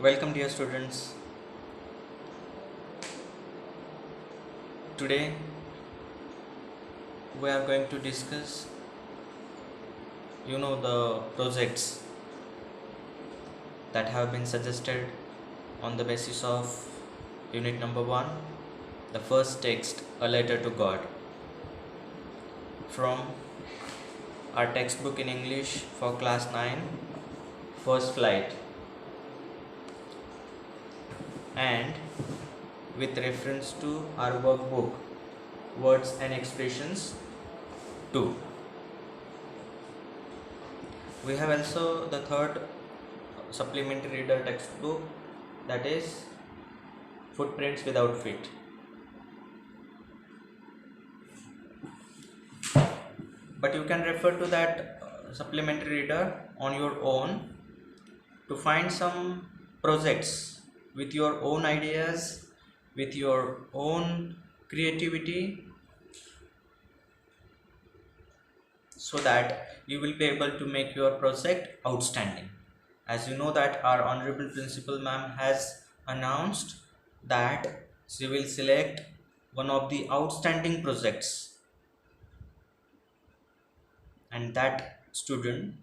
Welcome, dear students. Today we are going to discuss the projects that have been suggested on the basis of unit number 1, the first text, a letter to God, from our textbook in English for class 9, first flight, and with reference to our workbook, words and expressions 2. We have also the third supplementary reader textbook, that is Footprints Without Feet. But you can refer to that supplementary reader on your own to find some projects with your own ideas, with your own creativity, so that you will be able to make your project outstanding. As you know that our honorable principal ma'am has announced that she will select one of the outstanding projects, and that student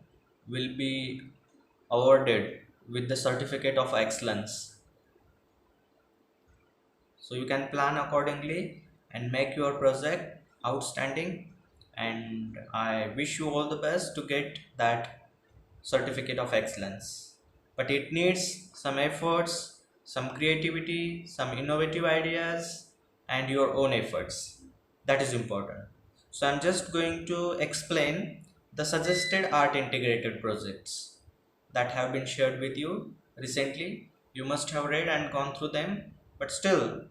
will be awarded with the certificate of excellence. So you can plan accordingly and make your project outstanding, and I wish you all the best to get that certificate of excellence. But it needs some efforts, some creativity, some innovative ideas, and your own efforts. That is important. So I'm just going to explain the suggested art integrated projects that have been shared with you recently. You must have read and gone through them, but still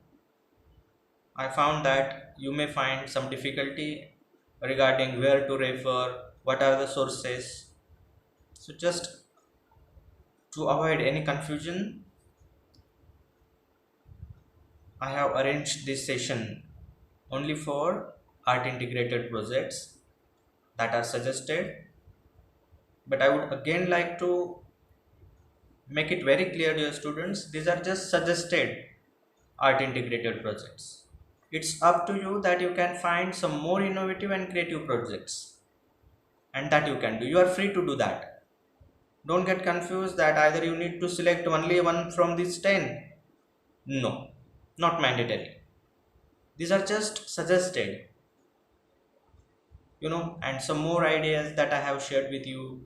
I found that you may find some difficulty regarding where to refer, what are the sources. So just to avoid any confusion, I have arranged this session only for art integrated projects that are suggested. But I would again like to make it very clear, dear students, these are just suggested art integrated projects. It's up to you that you can find some more innovative and creative projects, and that you can do. You are free to do that. Don't get confused that either you need to select only one from these 10. No, not mandatory. These are just suggested, and some more ideas that I have shared with you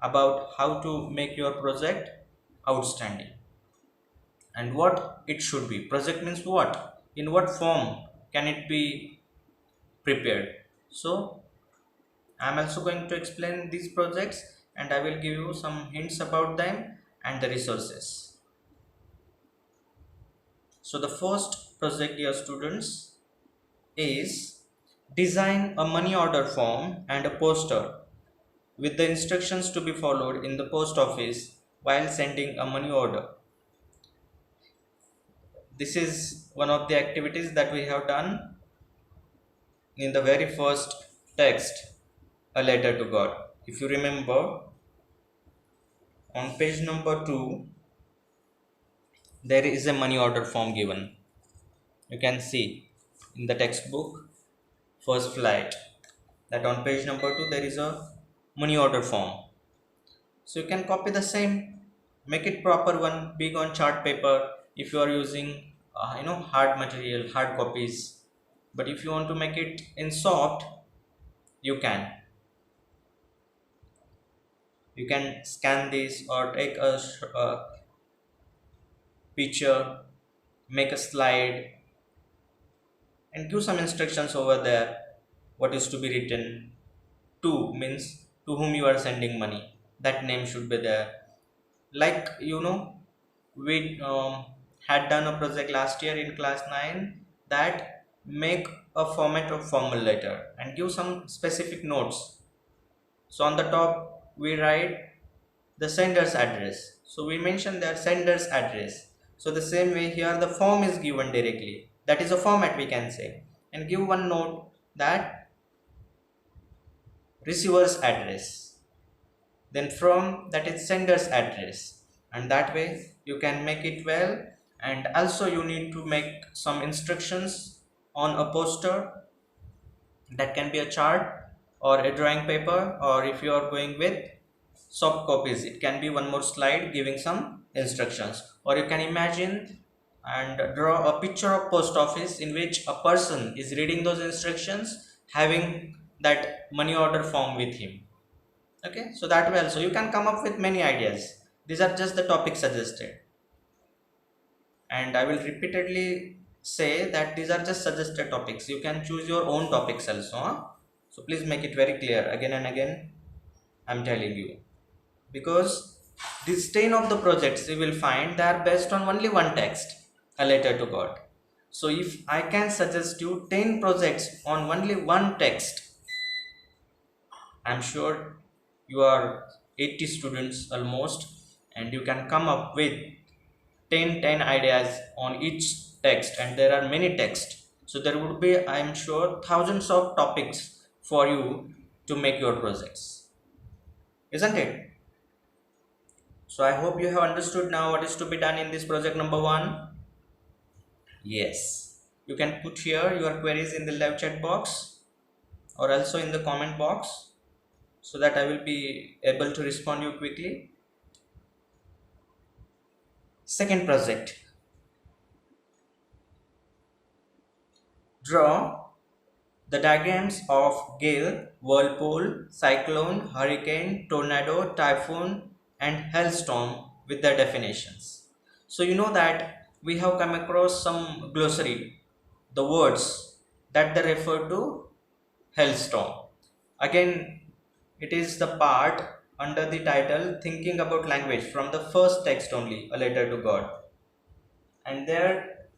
about how to make your project outstanding and what it should be. Project means what? In what form can it be prepared? So I'm also going to explain these projects, and I will give you some hints about them and the resources. So the first project, dear students, is design a money order form and a poster with the instructions to be followed in the post office while sending a money order. This is one of the activities that we have done in the very first text, a letter to God. If you remember, on page number 2, there is a money order form given. You can see in the textbook, first flight, that on page number 2 there is a money order form. So you can copy the same, make it proper one, big on chart paper if you are using hard material, hard copies. But if you want to make it in soft, you can scan this or take a picture, make a slide, and give some instructions over there what is to be written. To means to whom you are sending money, that name should be there. Like we had done a project last year in class 9, that make a format of formal letter and give some specific notes. So on the top we write the sender's address, so we mention their sender's address. So the same way here the form is given directly, that is a format we can say, and give one note that receiver's address, then from that is sender's address. and that way you can make it well. And also you need to make some instructions on a poster, that can be a chart or a drawing paper, or if you are going with soft copies, it can be one more slide giving some instructions. Or you can imagine and draw a picture of post office in which a person is reading those instructions having that money order form with him. Okay, so that way also you can come up with many ideas. These are just the topics suggested, and I will repeatedly say that these are just suggested topics. You can choose your own topics also, huh? So please make it very clear again and again, I'm telling you, because these 10 of the projects you will find they are based on only one text, a letter to God. So if I can suggest you 10 projects on only one text, I'm sure you are 80 students almost, and you can come up with 10 ideas on each text, and there are many texts, so there would be, I'm sure, thousands of topics for you to make your projects, isn't it? So I hope you have understood now what is to be done in this project number 1. Yes, you can put here your queries in the live chat box or also in the comment box, so that I will be able to respond you quickly. Second project, draw the diagrams of gale, whirlpool, cyclone, hurricane, tornado, typhoon, and hailstorm with their definitions. So you know that we have come across some glossary, the words that they refer to hailstorm. Again, it is the part under the title Thinking About Language, from the first text only, A Letter to God. And there,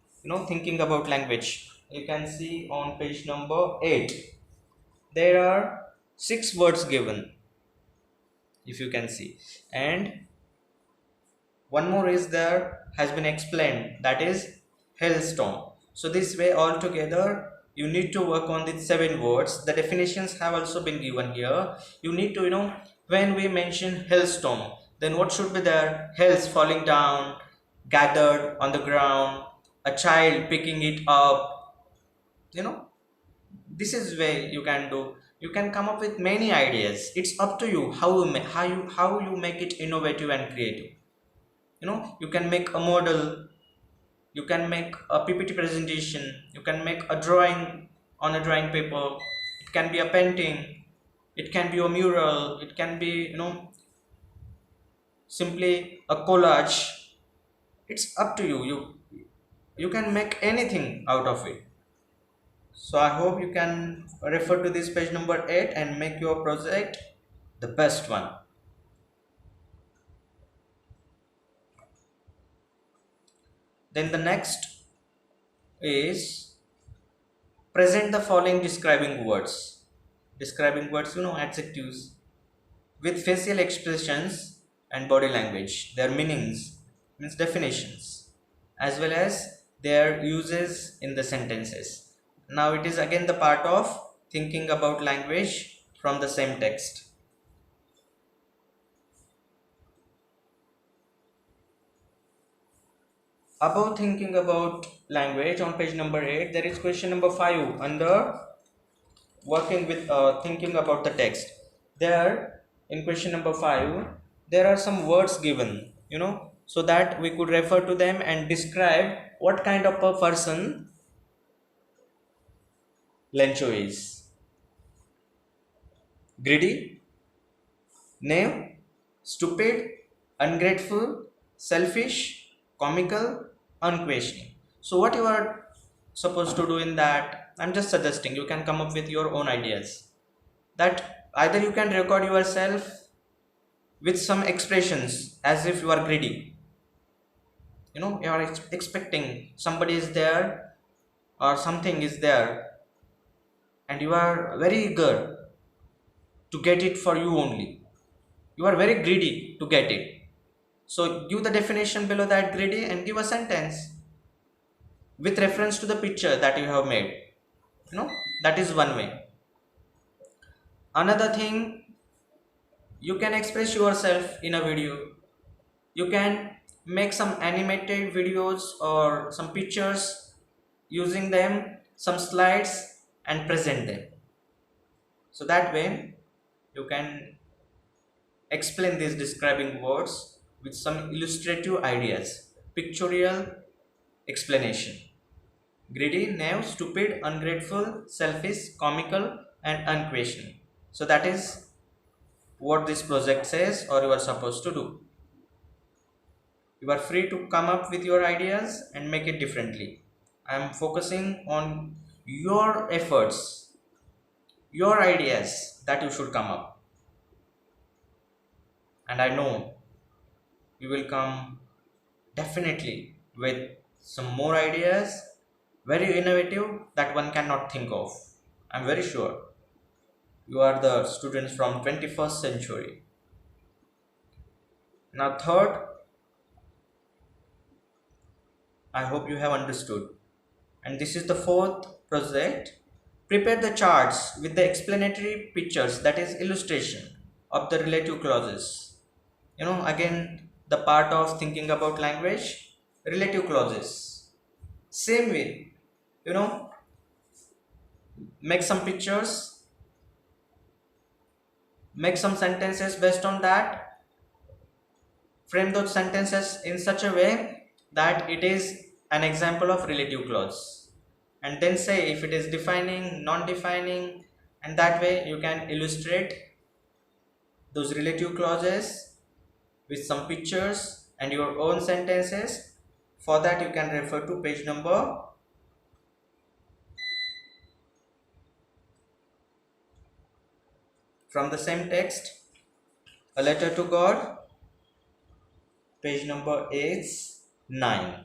thinking about language, you can see on page number 8, there are 6 words given, if you can see, and one more is there, has been explained, that is hailstorm. So this way altogether you need to work on these 7 words. The definitions have also been given here. You need to, when we mention hailstorm, then what should be there? Hails falling down, gathered on the ground, a child picking it up, you know this is way you can do. You can come up with many ideas. It's up to you how you make it innovative and creative. You can make a model, you can make a PPT presentation, you can make a drawing on a drawing paper, it can be a painting, it can be a mural, it can be, simply a collage. It's up to you can make anything out of it. So I hope you can refer to this page number 8 and make your project the best one. Then the next is present the following describing words. Describing words, adjectives with facial expressions and body language, their meanings, means definitions, as well as their uses in the sentences. Now it is again the part of thinking about language from the same text. Above thinking about language on page number 8, there is question number 5 under working with thinking about the text. There in question number 5, there are some words given, so that we could refer to them and describe what kind of a person Lencho is. Greedy, knave, stupid, ungrateful, selfish, comical, unquestioning. So what you are supposed to do in that, I'm just suggesting you can come up with your own ideas. That either you can record yourself with some expressions as if you are greedy. You are expecting somebody is there or something is there, and you are very eager to get it for you only. You are very greedy to get it. So give the definition below that greedy and give a sentence with reference to the picture that you have made. That is one way. Another thing, you can express yourself in a video. You can make some animated videos or some pictures using them, some slides, and present them. So that way you can explain these describing words with some illustrative ideas, pictorial explanation. Greedy, naive, stupid, ungrateful, selfish, comical, and unquestioning. So that is what this project says or you are supposed to do. You are free to come up with your ideas and make it differently. I am focusing on your efforts, your ideas that you should come up. And I know you will come definitely with some more ideas, very innovative that one cannot think of. I'm very sure you are the students from 21st century. Now third, I hope you have understood. And this is the fourth project. Prepare the charts with the explanatory pictures, that is illustration of the relative clauses. Again, the part of thinking about language, relative clauses. Same way, you know, make some pictures, make some sentences based on that, frame those sentences in such a way that it is an example of relative clause, and then say if it is defining, non-defining, and that way you can illustrate those relative clauses with some pictures and your own sentences. For that you can refer to page number from the same text, A Letter to God, page number is 9,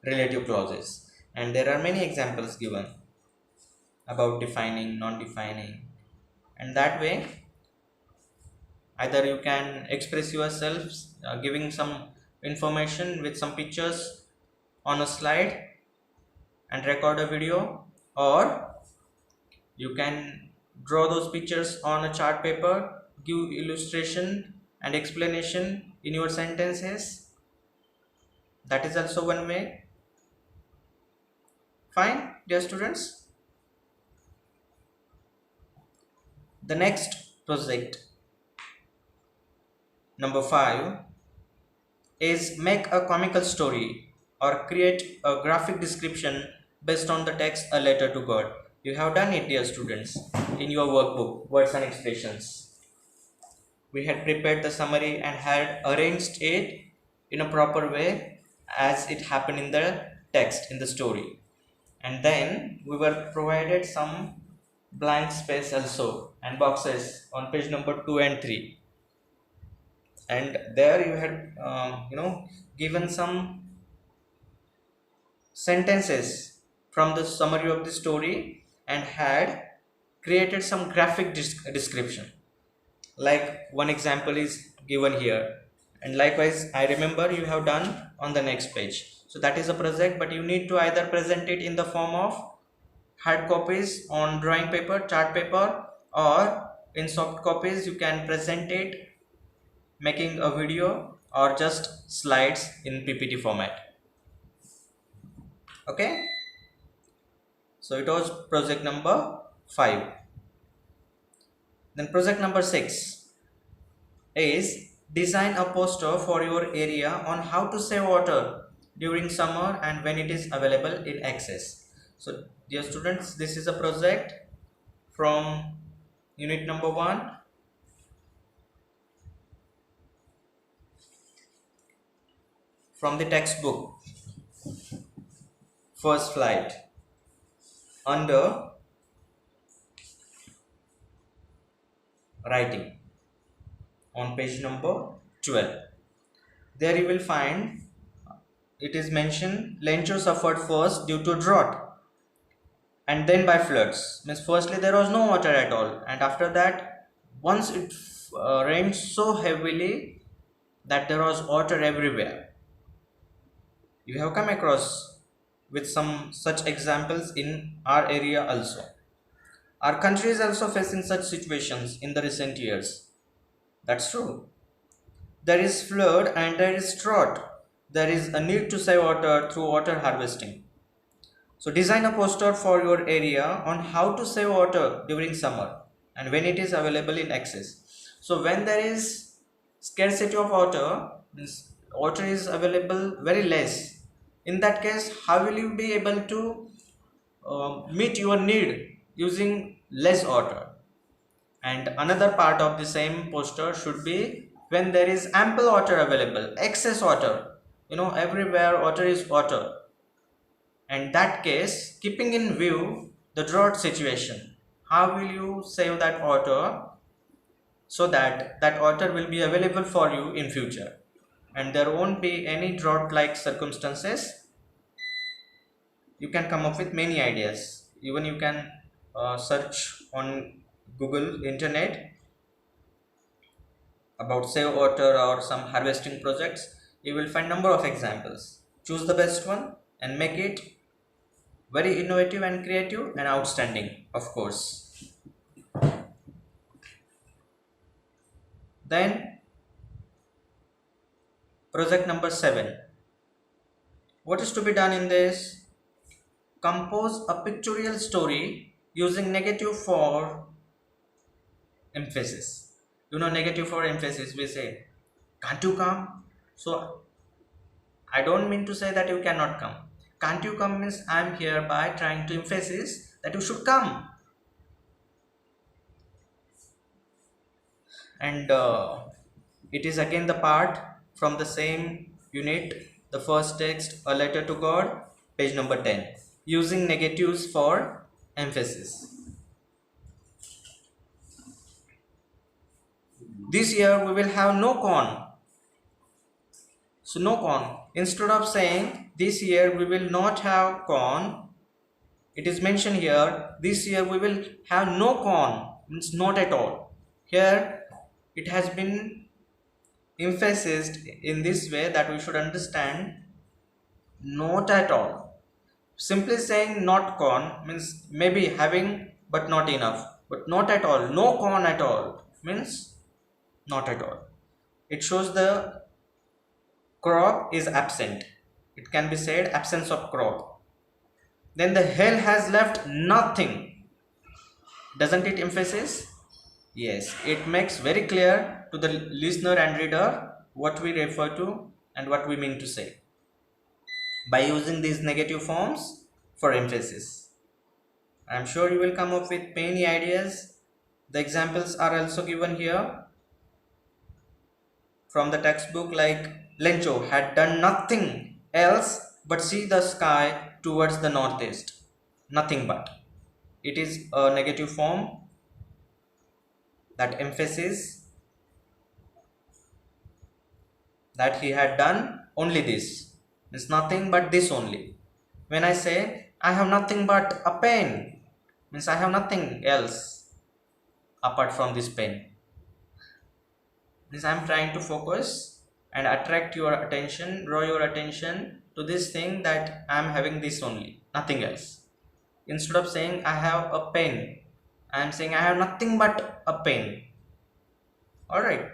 relative clauses. And there are many examples given about defining, non-defining, and that way either you can express yourself giving some information with some pictures on a slide and record a video, or you can draw those pictures on a chart paper, give illustration and explanation in your sentences. That is also one way. Fine, dear students. The next project, number 5, is make a comical story or create a graphic description based on the text A Letter to God. You have done it, dear students, in your workbook, Words and Expressions. We had prepared the summary and had arranged it in a proper way as it happened in the text, in the story. And then we were provided some blank space also and boxes on page number 2 and 3. And there you had given some sentences from the summary of the story and had created some graphic description. Like one example is given here, and likewise I remember you have done on the next page. So that is a project, but you need to either present it in the form of hard copies on drawing paper, chart paper, or in soft copies you can present it making a video or just slides in PPT format. Okay, so it was project number 5. Then project number 6 is design a poster for your area on how to save water during summer and when it is available in excess. So dear students, this is a project from unit number 1, from the textbook, first flight, under writing, on page number 12. There you will find it is mentioned Lencho suffered first due to drought and then by floods. Means firstly there was no water at all, and after that once it rained so heavily that there was water everywhere. You have come across with some such examples in our area also. Our country is also facing such situations in the recent years. That's true. there is flood and there is drought. There is a need to save water through water harvesting. So design a poster for your area on how to save water during summer and when it is available in excess. So when there is scarcity of water, means water is available very less. In that case, how will you be able to meet your need using less water? And another part of the same poster should be when there is ample water available, excess water. Everywhere water is water. And that case, keeping in view the drought situation, how will you save that water so that that water will be available for you in future and there won't be any drought like circumstances? You can come up with many ideas. Even you can search on Google internet about save water or some harvesting projects. You will find number of examples. Choose the best one and make it very innovative and creative and outstanding, of course. Then project number 7. What is to be done in this? Compose a pictorial story using negative for emphasis. Negative for emphasis, we say, can't you come? So I don't mean to say that you cannot come. Can't you come means I'm here by trying to emphasize that you should come. And it is again the part from the same unit, the first text, A Letter to God, page number 10, using negatives for emphasis. This year we will have no corn. So no corn. Instead of saying this year we will not have corn, it is mentioned here, this year we will have no corn, means not at all. Here it has been emphasized in this way that we should understand not at all. Simply saying not corn means maybe having but not enough, but not at all, no corn at all means not at all. It shows the crop is absent. It can be said absence of crop. Then the hell has left nothing. Doesn't it emphasize? Yes, it makes very clear to the listener and reader what we refer to and what we mean to say by using these negative forms for emphasis. I am sure you will come up with many ideas. The examples are also given here from the textbook, like Lencho had done nothing else but see the sky towards the northeast. Nothing but. It is a negative form that emphasis that he had done only this. It's nothing but this only. When I say I have nothing but a pen, means I have nothing else apart from this pen. Means I am trying to focus and attract your attention, draw your attention to this thing that I am having this only, nothing else. Instead of saying I have a pen, I am saying I have nothing but a pen. Alright,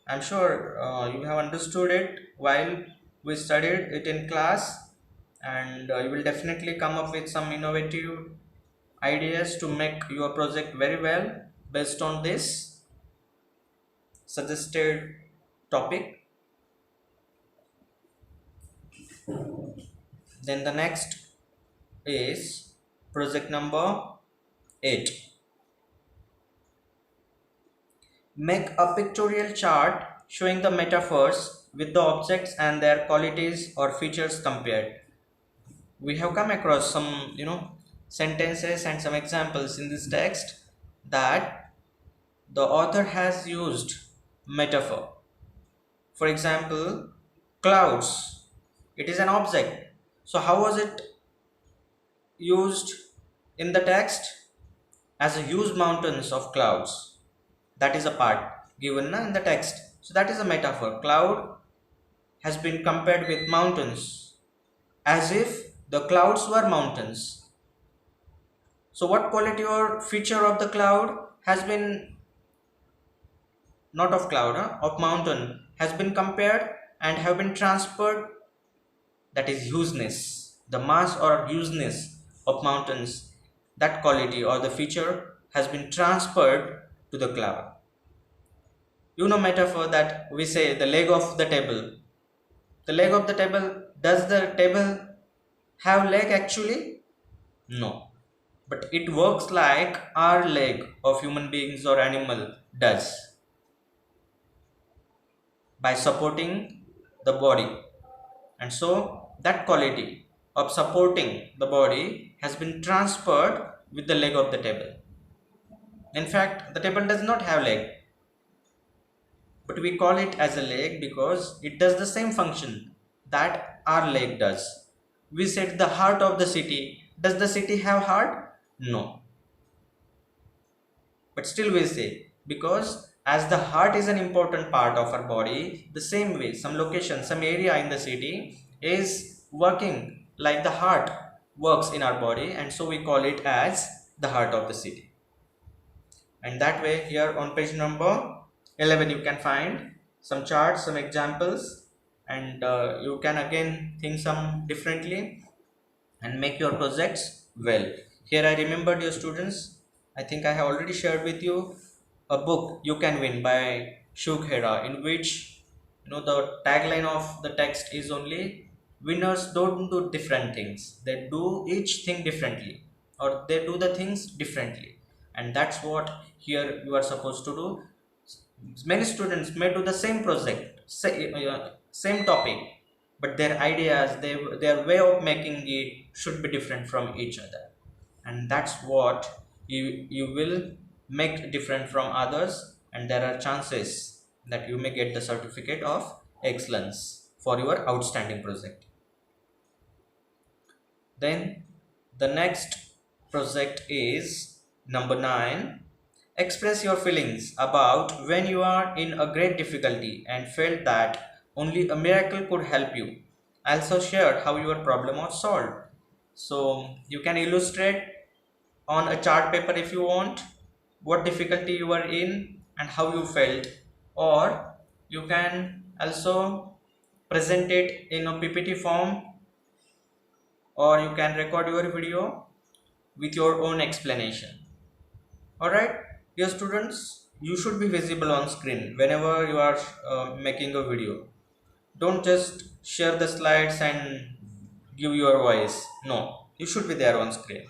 I am sure you have understood it while we studied it in class, and you will definitely come up with some innovative ideas to make your project very well based on this suggested topic. Then the next is project number 8. Make a pictorial chart showing the metaphors with the objects and their qualities or features compared. We have come across some sentences and some examples in this text that the author has used metaphor. For example, clouds, it is an object. So how was it used in the text? As a huge mountains of clouds. That is a part given in the text. So that is a metaphor. Cloud has been compared with mountains as if the clouds were mountains. So what quality or feature of the cloud has been, not of cloud, of mountain, has been compared and have been transferred, that is hugeness, the mass or hugeness of mountains, that quality or the feature has been transferred to the cloud. You know metaphor that we say the leg of the table. The leg of the table, does the table have leg actually? No. But it works like our leg of human beings or animal does by supporting the body. And so that quality of supporting the body has been transferred with the leg of the table. In fact, the table does not have leg, but we call it as a leg because it does the same function that our leg does. We said the heart of the city. Does the city have heart? No. But still we say, because as the heart is an important part of our body, the same way some location, some area in the city is working like the heart works in our body, and so we call it as the heart of the city. And that way here on page number 11 you can find some charts, some examples, and you can again think some differently and make your projects well. Here I remembered, your students, I think I have already shared with you a book, You Can Win by Shuk Hera, in which the tagline of the text is only winners don't do different things, they do each thing differently, or they do the things differently. And that's what here you are supposed to do. Many students may do the same project, same topic, but their ideas, their way of making it should be different from each other, and that's what you will make different from others, and there are chances that you may get the certificate of excellence for your outstanding project. Then the next project is number 9. Express your feelings about when you are in a great difficulty and felt that only a miracle could help you. Also share how your problem was solved. So you can illustrate on a chart paper if you want what difficulty you were in and how you felt, or you can also present it in a PPT form, or you can record your video with your own explanation. Alright, dear students, you should be visible on screen whenever you are making a video. Don't just share the slides and give your voice. No, you should be there on screen.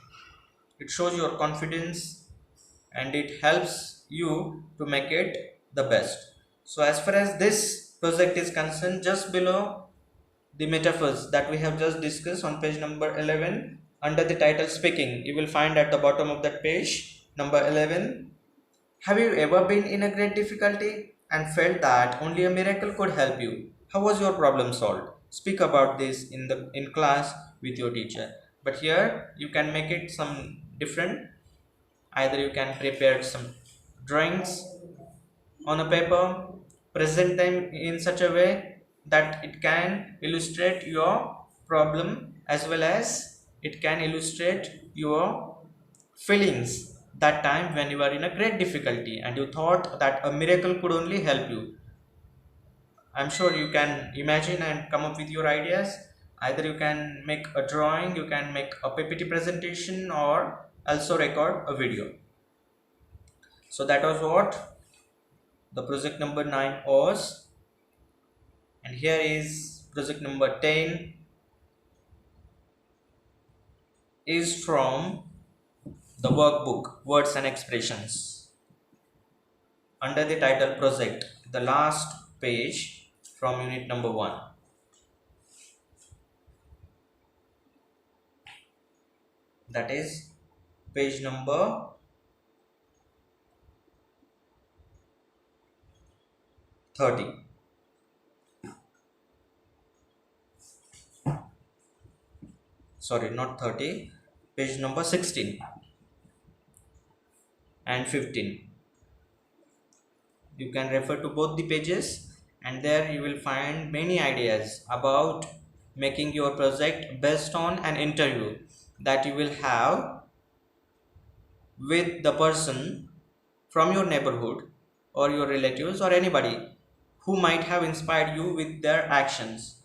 It shows your confidence and it helps you to make it the best. So as far as this project is concerned, just below the metaphors that we have just discussed on page number 11, under the title speaking, you will find at the bottom of that page number 11, have you ever been in a great difficulty and felt that only a miracle could help you? How was your problem solved? Speak about this in class with your teacher. But here you can make it some different. Either you can prepare some drawings on a paper, present them in such a way that it can illustrate your problem, as well as it can illustrate your feelings that time when you are in a great difficulty and you thought that a miracle could only help you. I'm sure you can imagine and come up with your ideas. Either you can make a drawing, you can make a PPT presentation, or also record a video. So that was what the project number 9 was. And here is project number 10, is from the workbook Words and Expressions, under the title project, the last page from unit number 1. That is page number 30. Sorry, not 30, page number 16 and 15. You can refer to both the pages, and there you will find many ideas about making your project based on an interview that you will have with the person from your neighborhood or your relatives or anybody who might have inspired you with their actions.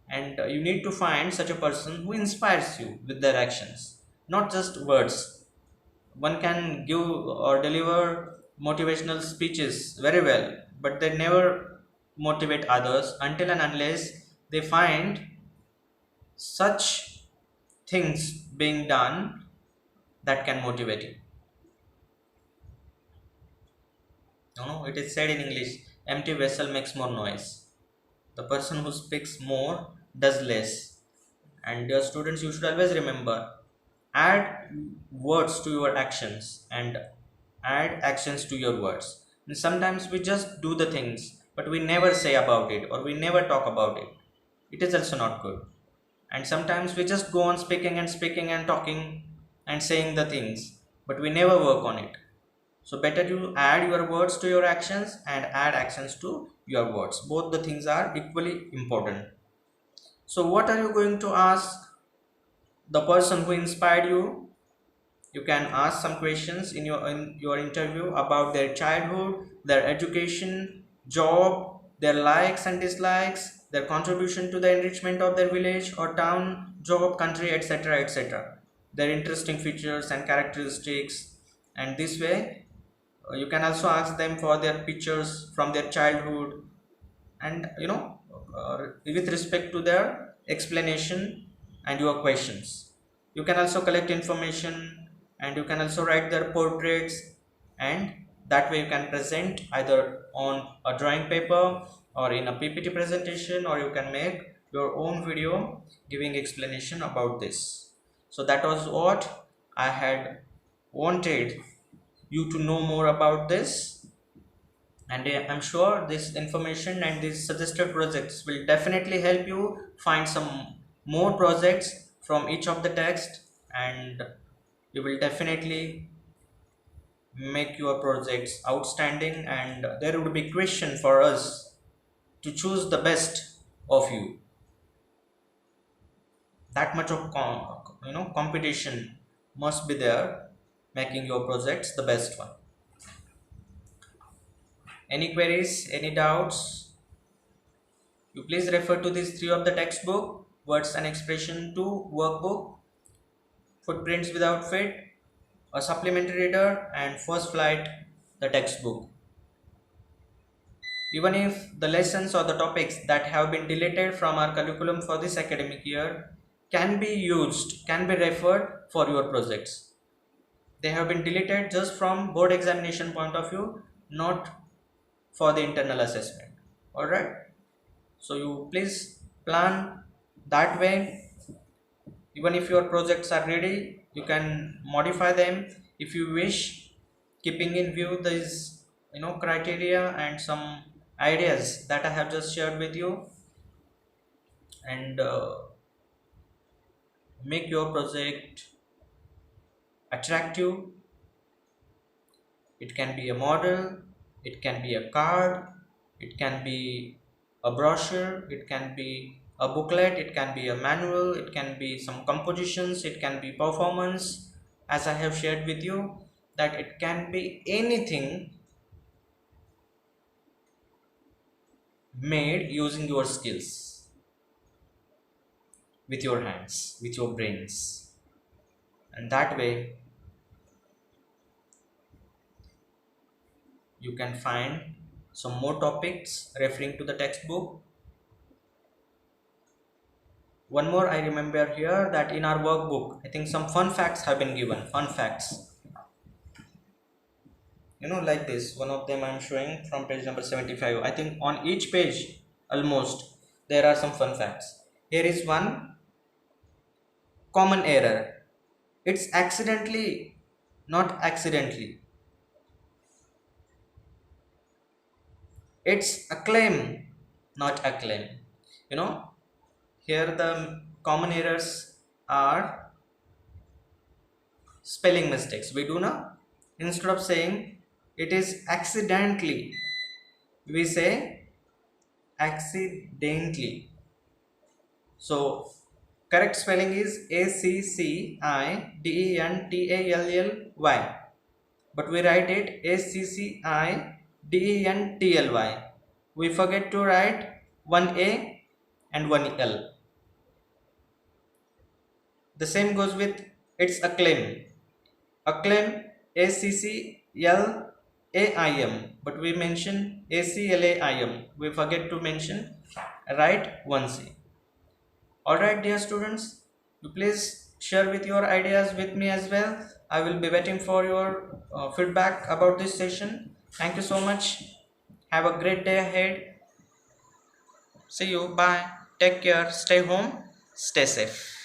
And you need to find such a person who inspires you with their actions, not just words. One can give or deliver motivational speeches very well, but they never motivate others until and unless they find such things being done that can motivate you. It is said in English, empty vessel makes more noise. The person who speaks more does less. And dear students, you should always remember, add words to your actions and add actions to your words. And sometimes we just do the things but we never say about it or we never talk about it. It is also not good. And sometimes we just go on speaking and talking and saying the things but we never work on it. So better you add your words to your actions and add actions to your words. Both the things are equally important. So what are you going to ask the person who inspired you? You can ask some questions in your interview about their childhood, their education, job, their likes and dislikes, their contribution to the enrichment of their village or town, job, country, etc., etc. Their interesting features and characteristics. And this way you can also ask them for their pictures from their childhood, and with respect to their explanation and your questions. You can also collect information and you can also write their portraits, and that way you can present either on a drawing paper or in a PPT presentation, or you can make your own video giving explanation about this. So that was what I had wanted you to know more about this, and I'm sure this information and these suggested projects will definitely help you find some more projects from each of the text, and you will definitely make your projects outstanding, and there would be question for us to choose the best of you. That much of competition must be there, making your projects the best one. Any queries, any doubts? You please refer to these three of the textbook, Words and Expression 2 workbook, Footprints Without Feet, a supplementary reader, and First Flight, the textbook. Even if the lessons or the topics that have been deleted from our curriculum for this academic year can be used, can be referred for your projects. They have been deleted just from board examination point of view, not for the internal assessment. Alright? So you please plan that way. Even if your projects are ready, you can modify them if you wish, keeping in view these criteria and some ideas that I have just shared with you, and make your project attractive. It can be a model, it can be a card, it can be a brochure, it can be a booklet, it can be a manual, it can be some compositions, it can be performance, as I have shared with you, that it can be anything made using your skills, with your hands, with your brains. And that way you can find some more topics referring to the textbook. One more I remember here, that in our workbook, I think some fun facts have been given. Fun facts. Like this. One of them I'm showing from page number 75. I think on each page, almost, there are some fun facts. Here is one common error. It's accidentally, not accidentally. It's acclaim, not acclaim. Here the common errors are spelling mistakes. We do now, instead of saying it is accidentally, we say accidentally. So correct spelling is ACCIDENTALLY, but we write it ACCIDENTLY. we forget to write one A and one L. The same goes with its acclaim. Acclaim ACCLAIM, but we mention ACLAIM. We forget to mention write one C. Alright, dear students, you please share with your ideas with me as well. I will be waiting for your feedback about this session. Thank you so much. Have a great day ahead. See you. Bye. Take care. Stay home. Stay safe.